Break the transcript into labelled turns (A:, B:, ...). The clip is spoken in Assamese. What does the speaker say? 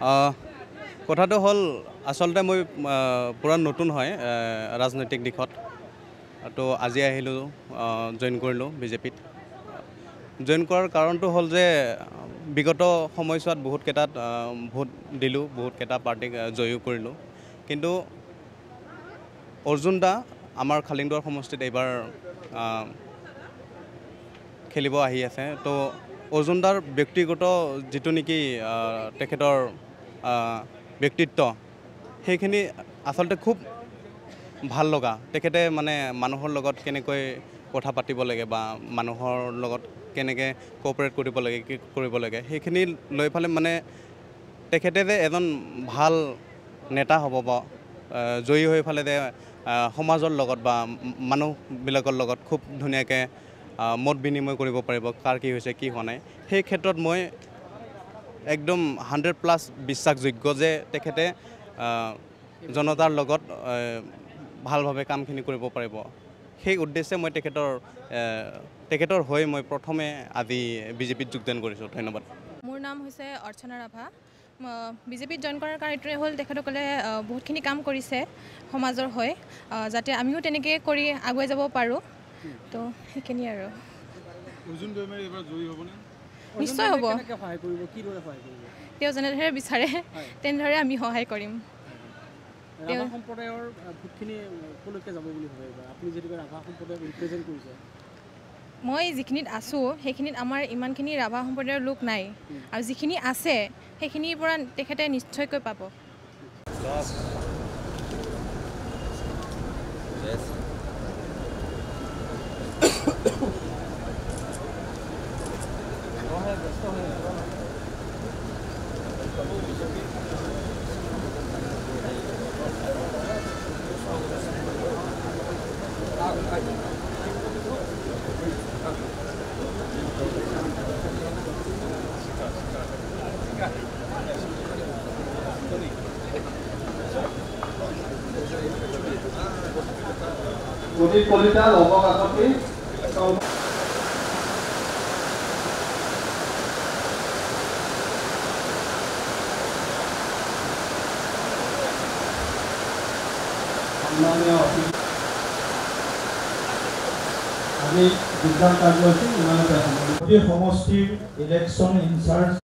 A: কথাটো হ'ল আচলতে মই পুৰা নতুন হয় ৰাজনৈতিক দিশত তো আজি আহিলোঁ জইন কৰিলোঁ বিজেপিত জইন কৰাৰ কাৰণটো হ'ল যে বিগত সময়ছোৱাত বহুতকেইটাত ভোট দিলোঁ বহুতকেইটা পাৰ্টিক জয়ো কৰিলোঁ কিন্তু অৰ্জুন দা আমাৰ খালিংদুৱাৰ সমষ্টিত এইবাৰ খেলিব আহি আছে তো অৰ্জুন দাৰ ব্যক্তিগত যিটো নেকি তেখেতৰ ব্যক্তিত্ব সেইখিনি আচলতে খুব ভাল লগা তেখেতে মানে মানুহৰ লগত কেনেকৈ কথা পাতিব লাগে বা মানুহৰ লগত কেনেকৈ কোঅপাৰেট কৰিব লাগে কি কৰিব লাগে সেইখিনি লৈ ফালে মানে তেখেতে যে এজন ভাল নেতা হ'ব বা জয়ী হৈ ফালে যে সমাজৰ লগত বা মানুহবিলাকৰ লগত খুব ধুনীয়াকৈ মত বিনিময় কৰিব পাৰিব কাৰ কি হৈছে কি হোৱা নাই সেই ক্ষেত্ৰত মই একদম 100+ বিশ্বাসযোগ্য যে তেখেতে জনতাৰ লগত ভালভাৱে কামখিনি কৰিব পাৰিব সেই উদ্দেশ্যে মই তেখেতৰ হৈ মই প্ৰথমে আজি বিজেপিত যোগদান কৰিছোঁ ধন্যবাদ
B: মোৰ নাম হৈছে অৰ্চনা ৰাভা বিজেপিত জইন কৰাৰ কাৰণটোৱে হ'ল তেখেতসকলে বহুতখিনি কাম কৰিছে সমাজৰ হৈ যাতে আমিও তেনেকৈ কৰি আগুৱাই যাব পাৰোঁ তো সেইখিনি আৰু নিশ্চয় হ'ব তেওঁ যেনেদৰে বিচাৰে তেনেদৰে আমি সহায় কৰিম মই যিখিনিত আছোঁ সেইখিনিত আমাৰ ইমানখিনি ৰাভা সম্প্ৰদায়ৰ লোক নাই আৰু যিখিনি আছে সেইখিনিৰ পৰা তেখেতে নিশ্চয়কৈ পাব
C: Kudit kulita lobok akoti
D: আমি বিজ্ঞান কাৰ্যসূচী ইমানতে সমষ্টিৰ ইলেকশ্যন ইনচাৰ্জ